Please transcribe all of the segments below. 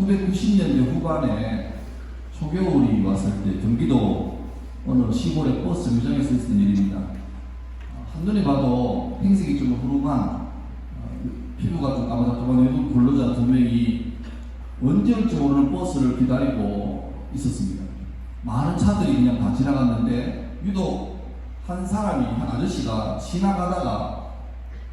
1990년대 후반에 초겨울이 왔을 때 경기도 어느 시골의 버스 정류장에서 있었던 일입니다. 한눈에 봐도 행색이 좀 후루한 피부가 좀 까마득한 외국 근로자 두 명이 언제 올지 모르는 버스를 기다리고 있었습니다. 많은 차들이 그냥 다 지나갔는데 유독 한 사람이, 한 아저씨가 지나가다가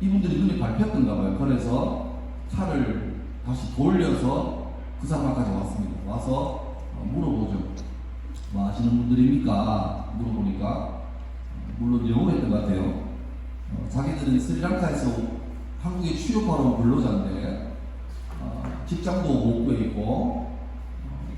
이분들이 눈에 밟혔던가 봐요. 그래서 차를 다시 돌려서 그 사람까지 왔습니다. 와서 물어보죠. 뭐 아시는 분들입니까? 물어보니까 물론 영어로 했던 것 같아요. 자기들은 스리랑카에서 한국에 취업하러 온 근로자인데 직장도 못 구해있고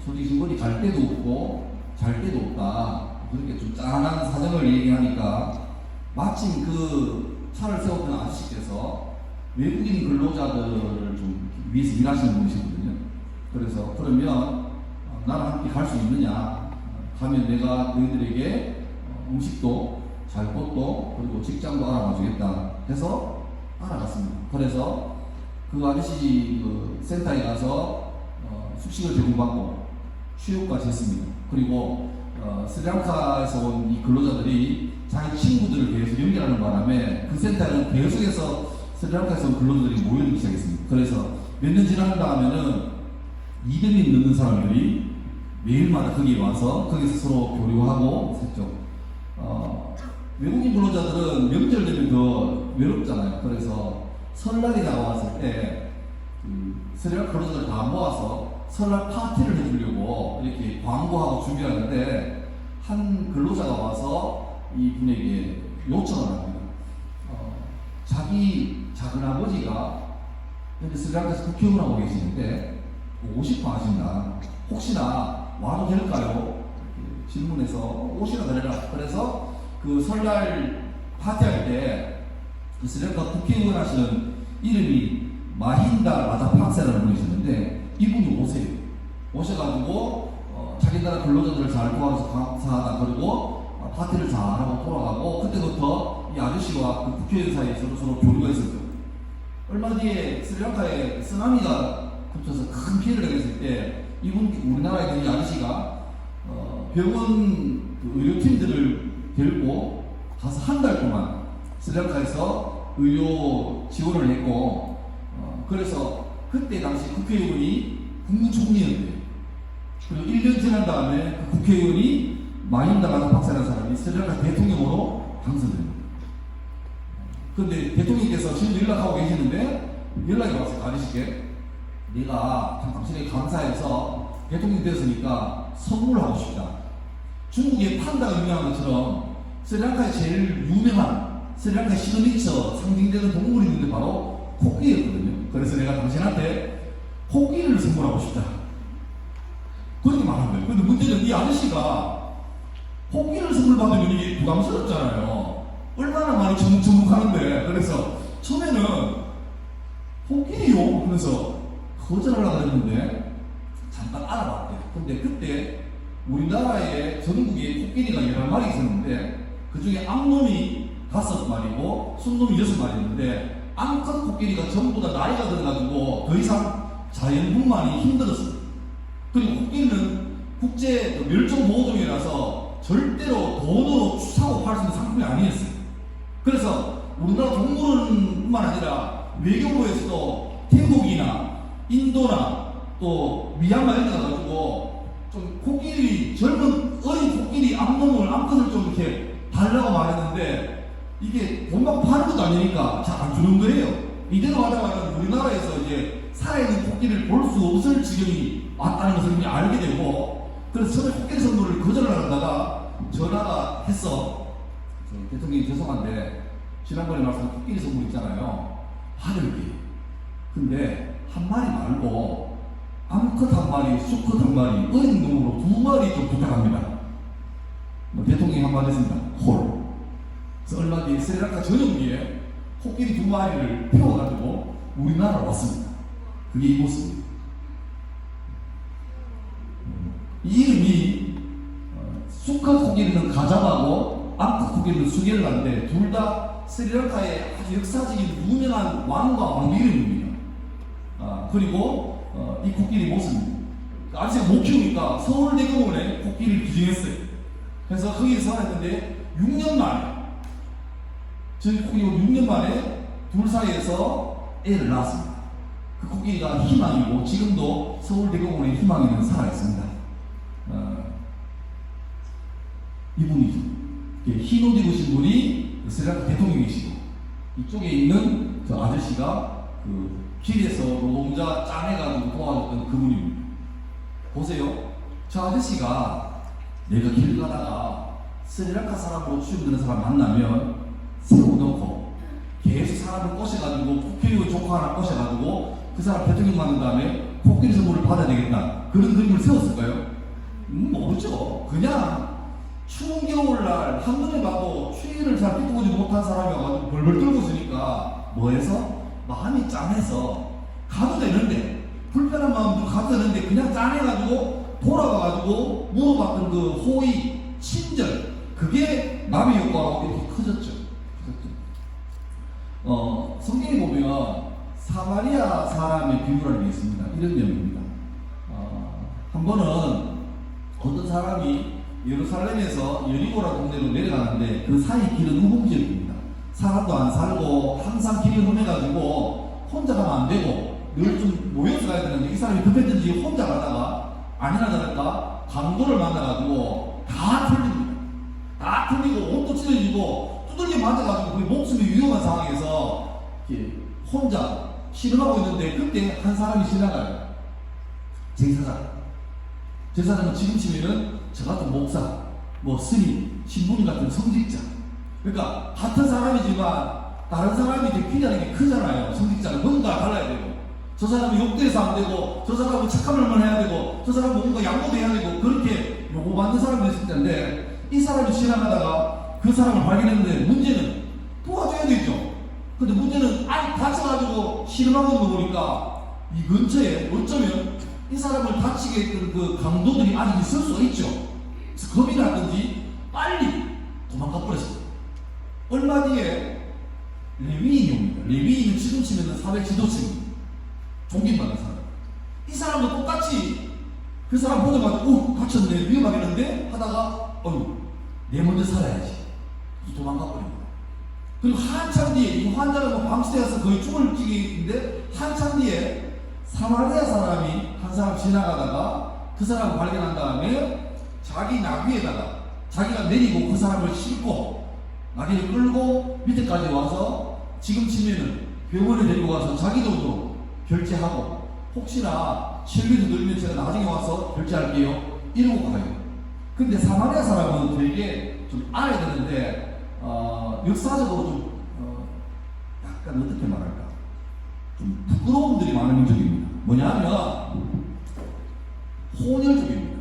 솔직히 직원이 갈 데도 없고 잘 데도 없다. 그렇게 좀 짠한 사정을 얘기하니까 마침 그 차를 세웠던 아저씨께서 외국인 근로자들을 좀 위해서 일하시는 분이시거든요. 그래서 그러면 나랑 함께 갈 수 있느냐? 가면 내가 너희들에게 음식도 잘 곳도 그리고 직장도 알아봐 주겠다 해서 알아갔습니다. 그래서 그 아저씨 그 센터에 가서 숙식을 제공받고 취업까지 했습니다. 그리고 스리랑카에서 온 이 근로자들이 자기 친구들을 계속 연결하는 바람에 그 센터에는 계속해서 스리랑카에서 온 근로자들이 모이기 시작했습니다. 그래서 몇 년 지난다 하면은 200명 넘는 사람들이 매일마다 거기에 와서 거기서 서로 교류하고 했죠. 외국인 근로자들은 명절 되면 더 외롭잖아요. 그래서 설날이 다가왔을 때 스리랑카 근로자들 다 모아서 설날 파티를 해주려고 이렇게 광고하고 준비하는데 한 근로자가 와서 이분에게 요청을 합니다. 자기 작은아버지가 현재 스리랑카에서 국회의원 하고 계시는데 오고 싶어 하신다. 혹시나 와도 될까요? 질문해서 오시라 그래라. 그래서 그 설날 파티할 때 그 스리랑카 국회의원 하시는 이름이 마힌다 라자팍세라는 분이셨는데 이분이 오세요. 오셔가지고 자기 나라 근로자들을 잘 도와줘서 감사하다. 그리고 파티를 잘하고 돌아가고 그때부터 이 아저씨와 그 국회의원 사이에 서로 교류가 있었죠. 얼마 뒤에 스리랑카에 쓰나미가 겹쳐서 큰 피해를 당했을 때 이분 우리나라에 있는 이 아저씨가 병원 그 의료팀들을 데리고 가서 한 달 동안 스리랑카에서 의료 지원을 했고 그래서 그때 당시 국회의원이 국무총리였대요. 그리고 1년 지난 다음에 그 국회의원이 마힌다 라자팍세라는 사람이 스리랑카 대통령으로 당선됩니다. 그런데 대통령께서 지금 연락하고 계시는데 연락이 왔어요. 아저씨께 내가 당신에게 감사해서 대통령 됐으니까 선물하고 싶다. 중국의 판다가 유명한 것처럼 스리랑카의 제일 유명한 스리랑카 시그니처 상징되는 동물이 있는데 바로 코끼리였거든요. 그래서 내가 당신한테 코끼리를 선물하고 싶다. 그렇게 말한 거예요. 근데 문제는 이 아저씨가 코끼리를 선물 받으면 이게 부담스럽잖아요. 얼마나 많이 전묵하는데. 그래서 처음에는 코끼리요? 그래서 거절하려고 했는데 잠깐 알아봤대요. 근데 그때 우리나라에 전국에 코끼리가 11마리 있었는데 그 중에 암놈이 5마리고 순놈이 6마리였는데 암컷 코끼리가 전부 다 나이가 들어가지고 더 이상 자연분만이 힘들었어요. 그리고 코끼리는 국제 멸종보호종이라서 절대로 돈으로 사고 팔 수 있는 상품이 아니었어요. 그래서 우리나라 동물원뿐만 아니라 외교부에서도 태국이나 인도나 또 미얀마 이런 데 가가지고 좀 코끼리 젊은 어린 코끼리 암놈을 암컷을 좀 이렇게 달라고 말했는데 이게 돈 받고 파는 것도 아니니까 잘 안 주는 거예요. 이대로 하다가 우리나라에서 이제 살아있는 코끼리를 볼 수 없을 지경이 왔다는 것을 이미 알게 되고 그래서 처음에 코끼리 선물을 거절을 하다가 전화가 했어. 대통령이 죄송한데 지난번에 말씀한 코끼리 선물 있잖아요. 하늘기. 근데 한 마리 말고 암컷 한 마리, 수컷 한 마리, 어린 놈으로 2마리 좀 부탁합니다. 대통령이 한마디 했습니다. 홀. 그래서 얼마 뒤에 스리랑카 전용기에 코끼리 2마리를 태워가지고 우리나라로 왔습니다. 그게 이 모습입니다. 이 이름이 수컷 코끼리는 가자마고 암컷 코끼리는 수겔라인데 둘 다 스리랑카의 아주 역사적인 유명한 왕과 왕비 이름입니다. 그리고 이 코끼리 모습입니다. 아저씨가 못 키우니까 서울대공원에 코끼리를 기증했어요. 그래서 거기서 살았는데 6년 만에, 저희 코끼리가 6년 만에 둘 사이에서 애를 낳았습니다. 그 코끼리가 희망이고 지금도 서울대공원에 희망이는 살아있습니다. 이분이죠. 흰 옷 입으신 분이 스리랑카 대통령이시고, 이쪽에 있는 저 아저씨가 그 길에서 노동자 짜내가지고 도와줬던 그분입니다. 보세요. 저 아저씨가 내가 길 가다가 스리랑카 사람으로 취급되는 사람 만나면 세워놓고 계속 사람을 꼬셔가지고 코끼리 조카 하나 꼬셔가지고 그 사람 대통령 만든 다음에 코끼리 선물을 받아야 되겠다, 그런 그림을 세웠을까요? 모르죠. 그냥 추운 겨울날 한눈에 봐도 추위를 잘 피해보지 못한 사람이 와가지고 벌벌 떨고 있으니까 뭐해서? 마음이 짠해서 가도 되는데, 불편한 마음도 가도 되는데 그냥 짠해가지고 돌아가가지고 물어봤던 그 호의, 친절, 그게 남의 효과가 이렇게 커졌죠. 성경에 보면 사마리아 사람의 비유라는 게 있습니다. 이런 내용입니다. 한 번은 어떤 사람이 예루살렘에서 여리고라는 동네로 내려가는데 그 사이 길은 우범지역입니다. 사람도 안 살고 항상 길이 험해가지고 혼자 가면 안 되고 늘 좀 모여서 가야 되는데, 이 사람이 급했든지 혼자 가다가 아니나 다를까 강도를 만나가지고 다 틀립니다. 다 틀리고 옷도 찢어지고 두들겨 맞아가지고 거의 목숨이 위험한 상황에서 혼자 씨름하고 있는데, 그때 한 사람이 지나가요. 제사장은 지금 치면은 저 같은 목사, 뭐 스님, 신부님 같은 성직자, 그러니까 같은 사람이지만 다른 사람이 되게 필요한 게 크잖아요. 성직자는 뭔가 달라야 되고, 저 사람은 욕돼서 안 되고, 저 사람은 착한 말만 해야 되고, 저 사람은 뭔가 양보도 해야 되고, 그렇게 요구받는 사람이 있을 텐데, 이 사람이 지나가다가 그 사람을 발견했는데 문제는 도와줘야 되죠. 근데 문제는 아직 다쳐가지고 씨름하고 있는 거 보니까 이 근처에 어쩌면 이 사람을 다치게 했던 그 강도들이 아직 있을 수가 있죠. 그래서 겁이 났든지 빨리 도망가 버렸어요. 얼마 뒤에 레위인이 옵니다. 레위인은 지금 치면 사회 지도층, 존경받는 사람. 이 사람도 똑같이 그 사람 보자마자 다쳤네, 위험하겠는데 하다가 내 먼저 살아야지, 도망가 버립니다. 그리고 한참 뒤에 이 환자가 뭐 밤새워서 거의 죽을 지경인데, 한참 뒤에 사마리아 사람이 한 사람 지나가다가 그 사람을 발견한 다음에 자기 나귀에다가 자기가 내리고 그 사람을 싣고 나귀를 끌고 밑에까지 와서 지금 치면은 병원에 데리고 가서 자기 돈도 결제하고, 혹시나 실비도 늘면 제가 나중에 와서 결제할게요 이러고 가요. 근데 사마리아 사람은 되게 좀 알아야 되는데, 역사적으로 좀 약간 어떻게 말할까, 좀 부끄러움들이 많은 민족입니다. 뭐냐면 혼혈족입니다.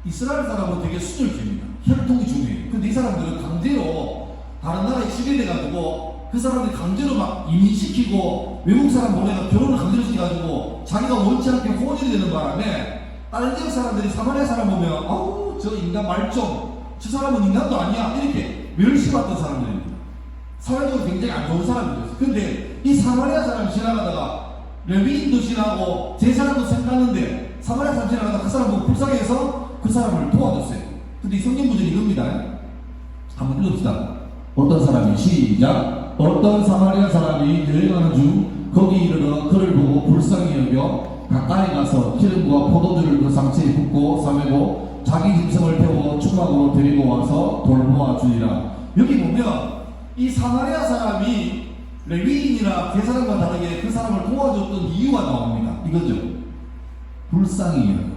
이스라엘 사람은 되게 순혈주의입니다. 혈통이 중요해요. 근데 이 사람들은 강제로 다른 나라에 지배돼가지고 그 사람들이 강제로 막 이민시키고 외국 사람 보내가 결혼을 강제로 시켜가지고 자기가 원치 않게 혼혈이 되는 바람에 다른 지역 사람들이 사마리아 사람 보면 아우 저 인간 말종, 저 사람은 인간도 아니야 이렇게 멸시받던 사람들입니다. 사회적으로 굉장히 안 좋은 사람들이었어요. 근데 이 사마리아 사람이 지나가다가 레위인도 지나고 제사장도 생각하는데 사마리아 사람 지나가다가 그 사람 보고 불쌍해서 그 사람을 도와줬어요. 근데 이 성경 구절이 이겁니다. 한번 읽읍시다. 어떤 사람이, 시작. 어떤 사마리아 사람이 여행하는 중 거기 이르러 그를 보고 불쌍히 여겨 가까이 가서 기름과 포도주를 그 상체에 붓고 싸매고 자기 짐승을 태워 추막으로 데리고 와서 돌보아 주니라. 여기 보면 이 사마리아 사람이 레위인이나 제사장과 다르게 그 사람을 도와줬던 이유가 나옵니다. 이거죠. 불쌍히 여겨.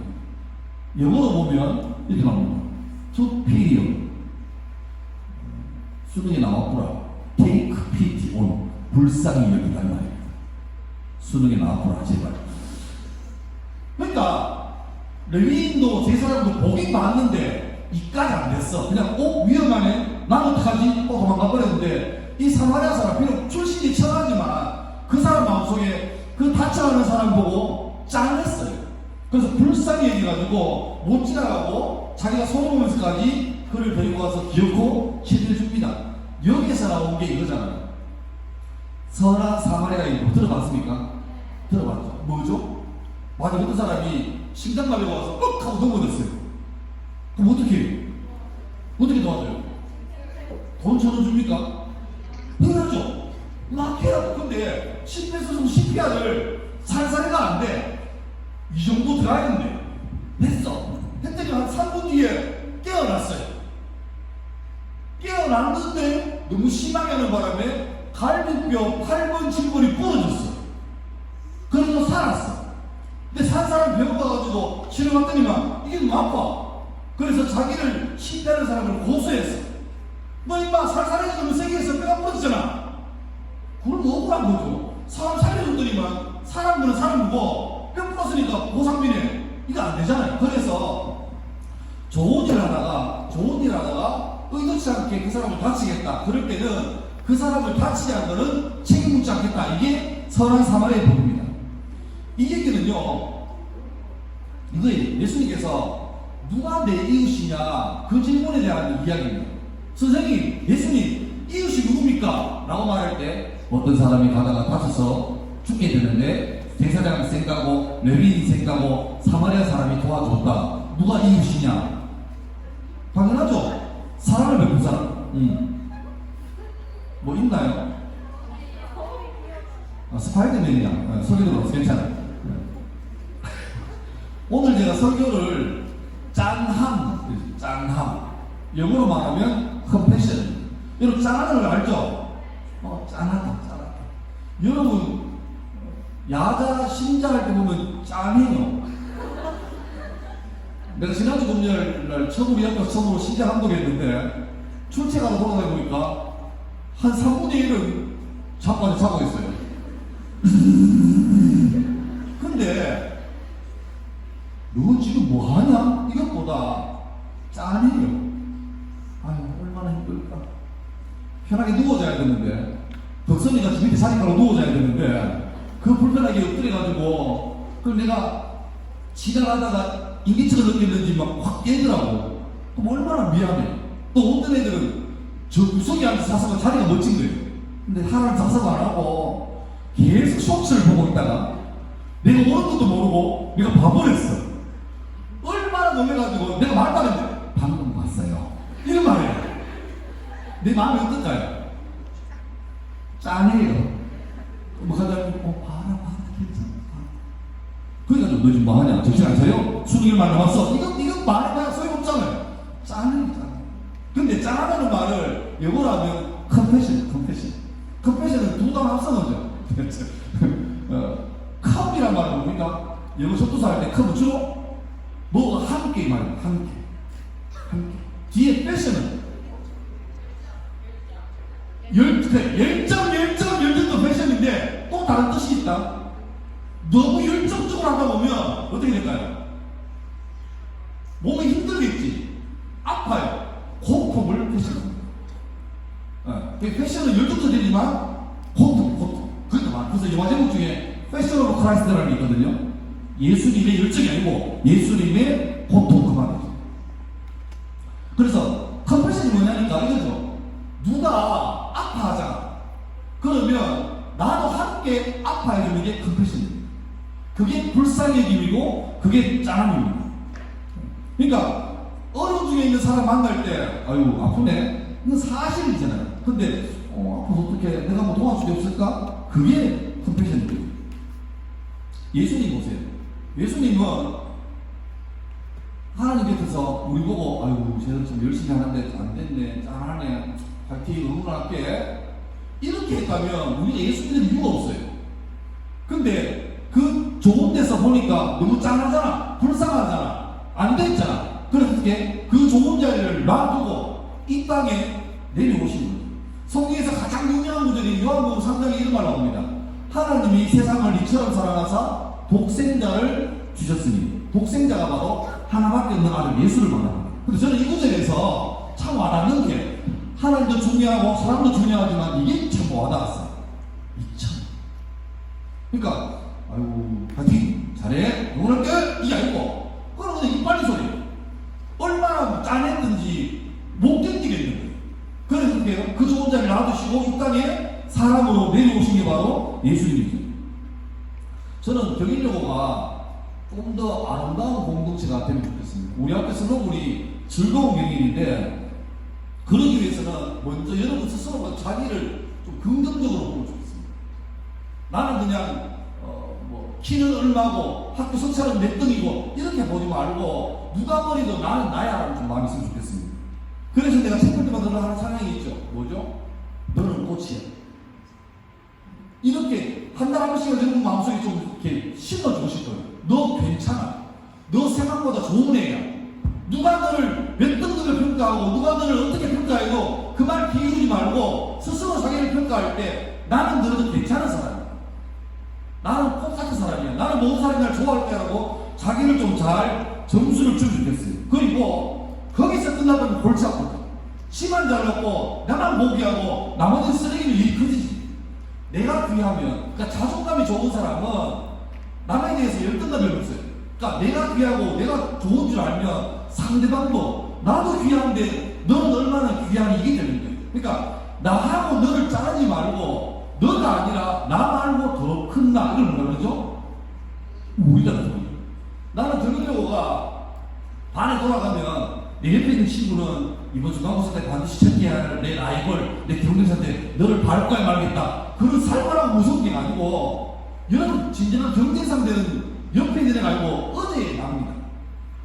영어로 보면 이렇게 나옵니다. To pity. 수능에 나왔구나. Take pity on. 불쌍히 여기다 말입니다. 수능에 나왔구나 제발. 그러니까 레위인도 제사장도 보긴 봤는데 이까지 안 됐어. 그냥 위험하네. 나는 어떡하지? 도망가 버렸는데 이 사마리아 사람 비록 출신이 천하지만 그 사람 마음속에 그 다쳐가는 사람 보고 짠했어요. 그래서 불쌍히 여겨가지고 못 지나가고 자기가 손해보면서까지 그를 데리고 가서 기어코 치료해줍니다. 여기서 나온 게 이거잖아요. 선한 사마리아인 거 들어봤습니까? 들어봤죠. 뭐죠? 맞아, 어떤 사람이 심장마비가 와서 뻑 하고 넘어졌어요. 그럼 어떻게 해요? 어떻게 도와줘요? 돈 1,000원 줍니까? 해야죠. 막 해야. 근데 심폐소생 CPR을 살살해가 안 돼. 이 정도 들어야 되는데 했어. 했더니 한 3분 뒤에 깨어났어요. 깨어났는데 너무 심하게 하는 바람에 갈비뼈 8번, 7번이 부러졌어. 그래서 살았어. 근데 산 사람 병원 가가지고 치료받더니만 이게 너무 아파. 그래서 자기를 신뢰하는 사람을 고소했어. 너 임마 살살해지면 세계에서 뼈가 부러지잖아. 그건 억울한 거죠. 사람 살려줬더니만 사람들은 사람이고 뼈 부러졌으니까 보상비네. 이거 안 되잖아요. 그래서 좋은 일 하다가 의도치 않게 그 사람을 다치겠다. 그럴 때는 그 사람을 다치지 않는 거는 책임 묻지 않겠다. 이게 선한 사마리아의 법입니다. 이 얘기는요, 이거예요. 예수님께서 누가 내 이웃이냐 그 질문에 대한 이야기입니다. 선생님, 예수님 이웃이 누굽니까? 라고 말할 때 어떤 사람이 가다가 다쳐서 죽게 되는데 제사장이 생각하고 레위인이 생각하고 사마리아 사람이 도와줬다. 누가 이웃이냐? 당연하죠. 사람을 베푼 사람. 뭐 있나요? 스파이더맨이야. 설교 들어서 괜찮아요. 오늘 제가 설교를 짠함. 영어로 말하면 컴패션. 여러분 짠하는 걸 알죠? 짠하다. 여러분 야자 신자할 때 보면 짠해요. 내가 지난주 금요일날 처음 옆에서 처음으로 신자 감독했는데 출첵하러 돌아다니 보니까 한 3분의 1은 자고 있어요. 근데 너 지금 뭐 하냐? 이것보다 짠해요. 아유 얼마나 힘들까. 편하게 누워자야 되는데 덕선이가 밑에 자리가로 누워자야 되는데 그 불편하게 엎드려가지고 그럼 내가 지나가다가 인기척을 느꼈는지 막 확 깨더라고. 그럼 얼마나 미안해. 또 어떤 애들은 저 구석에 앉아서 자서가 자리가 멋진 거예요. 근데 하나는 자서가 안 하고 계속 쇼츠를 보고 있다가 내가 오는 것도 모르고 내가 봐버렸어. 얼마나 놀래가지고 내가 말도 안 했는데 방금 봤어요. 이런 말이에요. 내 마음이 어떨까요? 짠해요. 뭐 하다가 봐라 괜찮아. 그러니까 너 지금 뭐 하냐? 정신 안 차려? 수능일만 남았어? 이건 말해봐야 소용없잖아요. 짠해요. 근데 짠하다는 말을 영어로 하면 컴패션은 두 단어 합성어죠. 컵이란 말은 뭡니까? 영어 접두사 할 때 컵은 주로 뭐가 함께 말이에요. 함께. 뒤에 패션은 열정도 패션인데 또 다른 뜻이 있다. 너무 열정적으로 하다 보면 어떻게 될까요? 몸이 힘들겠지. 아파요. 고통을 패션합니다. 패션은 열정도 되지만 고통. 그러니까 그래서 영화 제목 중에 패션 오브 크라이스트라는 게 있거든요. 예수님의 열정이 아니고 예수님의 고통 그 말이죠. 그래서 컴패션이 뭐냐니까 이거죠. 누가 아파하잖아. 그러면 나도 함께 아파해주는 게 컴패션입니다. 그게 불쌍의 힘이고 그게 짠함입니다. 그러니까 어려움 중에 있는 사람 만날 때 아유 아프네. 이건 사실이잖아요. 근데 아파서 어떻게 내가 뭐 도와줄 게 없을까? 그게 컴패션입니다. 예수님 보세요. 예수님은 하나님 곁에서 우리 보고 아유 쟤는 좀 열심히 하는데 안 됐네. 짠하네. 파이팅 응원할게. 이렇게 했다면 우리가 예수 믿을 이유가 없어요. 근데 그 좋은 데서 보니까 너무 짠하잖아. 불쌍하잖아. 안 됐잖아. 그래서 어떻게 그 좋은 자리를 놔두고 이 땅에 내려오신 거예요. 성경에서 가장 유명한 구절이 요한복음 3장에 이런 말 나옵니다. 하나님이 세상을 이처럼 사랑하사 독생자를 주셨으니 독생자가 바로 하나밖에 없는 아들 예수를 말합니다. 근데 저는 이 구절에서 참 와닿는 게 하나님도 중요하고 사람도 중요하지만 이게 참 와닿았어요. 이참. 그러니까 아이고 파이팅 잘해 응원할게 이게 아니고 그러면 이빨리 소리 얼마나 짠했는지 못 견디겠는 거예요. 그래서 어떻게 그 좋은 자리를 놔두시고 이 땅에 사람으로 내려오신 게 바로 예수님이죠. 저는 경인여고가 좀 더 아름다운 공동체가 되면 좋겠습니다. 우리 학교 슬로건이 즐거운 경일인데, 그러기 위해서는 먼저 여러분 스스로가 자기를 좀 긍정적으로 보면 좋겠습니다. 나는 그냥 뭐 키는 얼마고 학교 성적은 몇 등이고 이렇게 보지 말고 누가 버리도 나는 나야라는 좀 마음이 있으면 좋겠습니다. 그래서 내가 책볼 때마다 늘 하는 상황이 있죠. 뭐죠? 너는 꽃이야. 이렇게 한 달 한 번씩 여러분 마음속에 좀 이렇게 심어주고 싶어요. 너 괜찮아. 너 생각보다 좋은 애야. 누가 너를 몇 등급을 평가하고 누가 너를 어떻게 평가해도 그 말 비우지 말고 스스로 자기를 평가할 때 나는 너도 괜찮은 사람이야. 나는 꽃 같은 사람이야. 나는 모든 사람이 날 좋아할 거라고 자기를 좀 잘 점수를 주면 좋겠어요. 그리고 거기서 끝나면 골치 아프다. 치만 잘렸고 나만 포기하고 나머지 쓰레기는 일이 커지지. 내가 귀하면, 그러니까 자존감이 좋은 사람은 남에 대해서 열등감이 없어요. 그러니까 내가 귀하고 내가 좋은 줄 알면 상대방도 나도 귀한데 너는 얼마나 귀한 이게 되는 거예요. 그러니까 나하고 너를 자르지 말고 너가 아니라 나 말고 더 큰 나, 이걸 뭐라 그러죠? 우리라는 소리. 나는 등급여고가 반에 돌아가면 내 옆에 있는 친구는 이번 중간고사 때 반드시 챙겨야 할 내 라이벌, 내 경쟁사인데 너를 밟을 거야 말겠다. 그런 살벌하고 무서운 게 아니고, 여러분 진정한 경쟁 상대는 옆에 있는 애가 아니고 어제의 나입니다.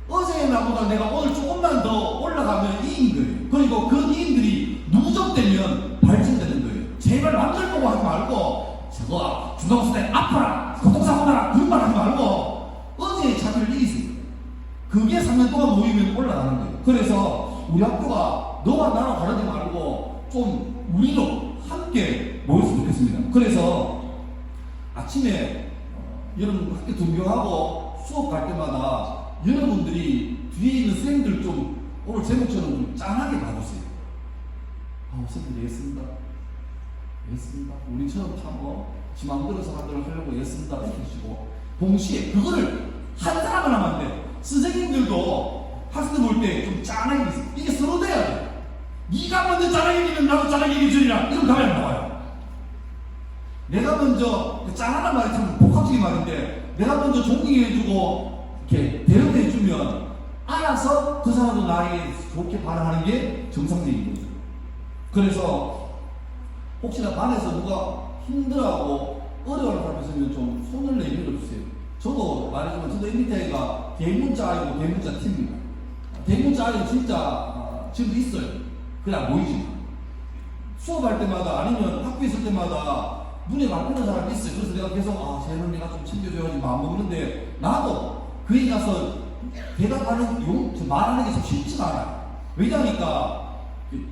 어제의 나보다 내가 오늘 조금만 더 올라가면 이인 거예요. 그리고 그 이인들이 누적되면 발전되는 거예요. 제발 남들 보고 하지 말고 저거 중간고사 때 아파라, 교통사고 나라 그런 말 하지 말고 어제의 자기를 이기세요. 그게 3년 동안 모이면 올라가는 거예요. 그래서 우리 학교가 너와 나랑 다르지 말고 좀 우리로 함께 모였으면 좋겠습니다. 그래서 아침에 여러분 학교 등교하고 수업 갈 때마다 여러분들이 뒤에 있는 선생님들 좀 오늘 제목처럼 좀 짠하게 봐주세요. 선생님 예습니다. 예습니다. 우리처럼 지 마음대로 사람들을 하려고 예습니다. 이렇게 하시고 동시에 그거를 한 사람을 하면 안 돼. 선생님들도 학생들 볼 때 좀 짠하게 있어요. 이게 서로 돼야 돼. 네가 먼저 짠하게 얘기면 나도 짠하게 얘기해주리라. 이런 답이 안 나와요. 내가 먼저, 짠하단 말이 참 복합적인 말인데, 내가 먼저 존경해주고 이렇게 대우해주면 알아서 그 사람도 나에게 좋게 반응하는 게 정상적인 거죠. 그래서 혹시나 반에서 누가 힘들어하고 어려워하는 사람이 있으면 좀 손을 내밀어주세요. 저도 말했지만 저도 MBTI가 대문자 아이고 대문자 팀입니다. 대문자 아이는 진짜 지금 있어요. 그냥 안 보이지만 수업할 때마다 아니면 학교 있을 때마다 눈에 막히는 사람이 있어요. 그래서 내가 계속 쟤는 내가 좀 챙겨줘야지 마음 먹는데 나도 그에 가서 대답하는 말하는 게 참 쉽지 않아요. 왜냐니까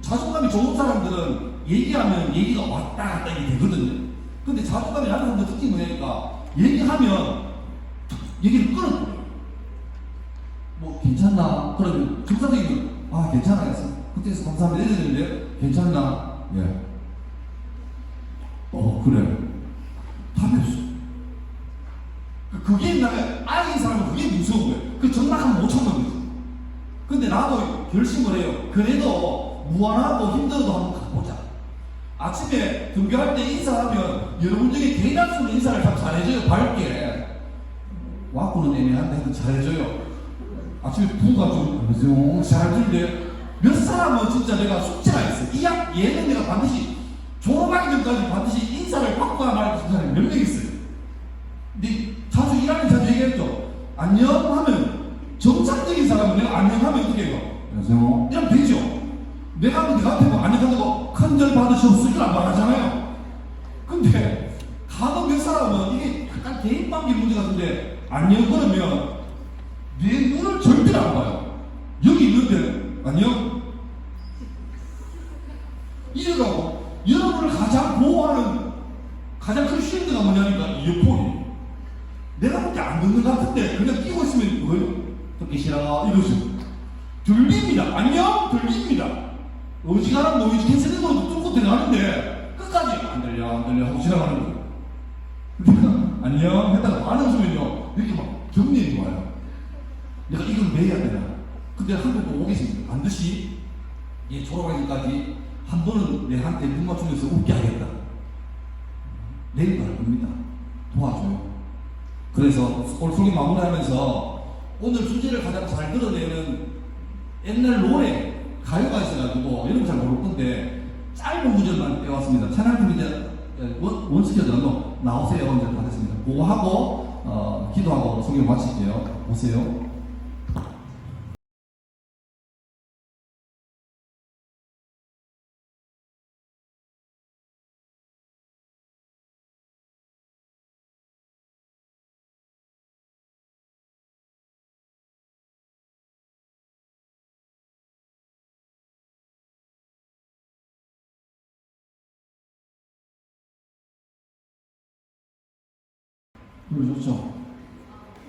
자존감이 좋은 사람들은 얘기하면 얘기가 왔다 갔다 이게 되거든요. 근데 자존감이 낮은 사람들 특징이 뭐냐니까 얘기하면 얘기를 끊어버려요. 뭐 괜찮나? 그러면 정상적이면 괜찮아 했어. 그때서 감사합니다 해야 되는데 괜찮나? 예. 그래. 답이 없어. 그게 나의 아이인 사람은 그게 무서운 거예요. 그 전락하면 못 참는 거지. 근데 나도 결심을 해요. 그래도 무한하고 힘들어도 한번 가보자. 아침에 등교할 때 인사하면 여러분 중에 대다수는 인사를 참 잘해줘요. 밝게. 와꾸는 애매한데 잘해줘요. 아침에 부가 좀 잘해주는데 몇 사람은 진짜 내가 숙제가 있어요. 얘는 내가 반드시 졸업하기 전까지 반드시 인사를 받고 말고 싶은 사람이 몇 명 있어요. 근데 자주 일하는 자주 얘기했죠. 안녕 하면 정상적인 사람은 내가 안녕 하면 어떻게 해요? 안녕하세요. 이러면 되죠. 내가 너한테 뭐 안녕한다고 큰절 받으셨을 줄 안 말하잖아요. 근데 가도 몇 사람은 이게 약간 개인관계 문제 같은데 안녕 그러면 내 눈을 절대 안 봐요. 여기 있는데 안녕 이래가고 여러분을 가장 보호하는 가장 큰 쉴드가 뭐냐니까 이어폰이. 내가 그렇게 안 듣는 것 같은데 그냥 끼고 있으면 뭐예요? 듣기 싫어 이러죠. 들립니다. 안녕 들립니다. 어지간한 노이즈 캔슬링으로 뚫고 들어가는데 끝까지 안 들려 하고 지나가는 거예요. 내가 안녕 했다가 안 웃으면요 이렇게 막 경련이 와요. 내가 이걸 왜 해야 되나? 근데 한번 오겠습니다. 반드시 졸업하기까지 한 번은 내한테 눈 맞추면서 웃게 하겠다. 내일도 할 겁니다. 도와줘요. 그래서 오늘 설교 마무리하면서 오늘 주제를 가장 잘 드러내는 옛날 노래, 가요가 있어가지고 여러분 잘 모를 건데 짧은 구절만 빼왔습니다. 찬양팀 이제 원스켜도 나오세요. 이제 다 됐습니다. 그거 하고 기도하고 설교 마칠게요. 오세요. 그래 좋죠.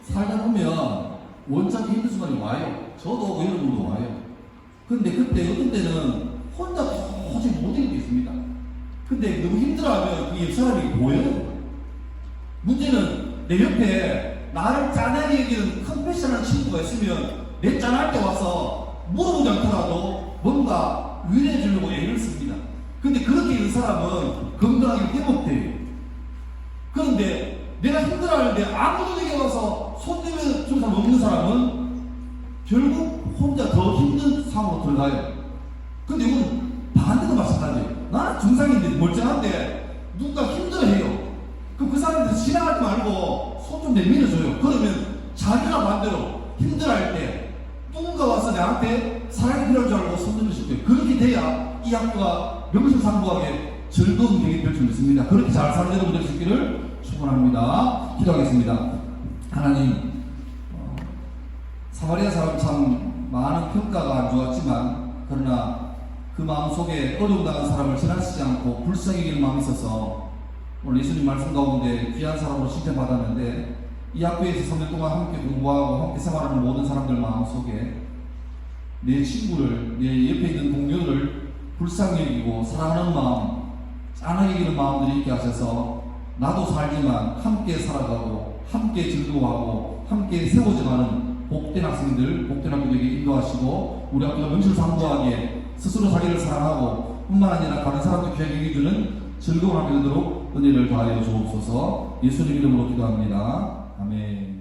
살다 보면 원짝이 힘든 순간이 와요. 저도 여러분도 와요. 근데 그때 어떤 때는 혼자 도저히 못 이길 게 있습니다. 근데 너무 힘들어하면 그게 사람이 보여요. 문제는 내 옆에 나를 짠하게 여기는 컴패션한 친구가 있으면 내 짠할 때 와서 물어보지 않더라도 뭔가 위로해 주려고 애를 씁니다. 근데 그렇게 있는 사람은 건강하게 회복돼요. 그런데 내가 힘들어하는데 아무도 내게 와서 손 내밀어 준 사람 없는 사람은 결국 혼자 더 힘든 상황으로 들어가요. 근데 이건 반대도 마찬가지예요. 나는 중상인데 멀쩡한데 누가 힘들어해요. 그럼 그 사람들 지나가지 말고 손 좀 내밀어줘요. 그러면 자기가 반대로 힘들어할 때 누군가 와서 나한테 사랑이 필요한 줄 알고 손 내밀어줄 거예요. 그렇게 돼야 이 학교가 명실상부하게 즐거운 계획이 될 수 있습니다. 그렇게 잘 사는 여러분들 될 수 있기를 축원합니다. 기도하겠습니다. 하나님, 사마리아 사람 참 많은 평가가 안 좋았지만 그러나 그 마음속에 어려움 당한 사람을 지나치지 않고 불쌍히 여기는 마음이 있어서 오늘 예수님 말씀 가운데 귀한 사람으로 칭찬받았는데 이 학교에서 3년 동안 함께 공부하고 함께 생활하는 모든 사람들 마음속에 내 친구를, 내 옆에 있는 동료를 불쌍히 여기고 사랑하는 마음, 짠하게 여기는 마음들이 있게 하셔서 나도 살지만 함께 살아가고 함께 즐거워하고 함께 세워져가는 복된 학생들, 복된 학교에게 인도하시고 우리 학교가 명실상부하게 스스로 자기를 사랑하고 뿐만 아니라 다른 사람도 귀하게 여겨주는 즐거운 학교 되도록 은혜를 더하여 주옵소서. 예수님 이름으로 기도합니다. 아멘.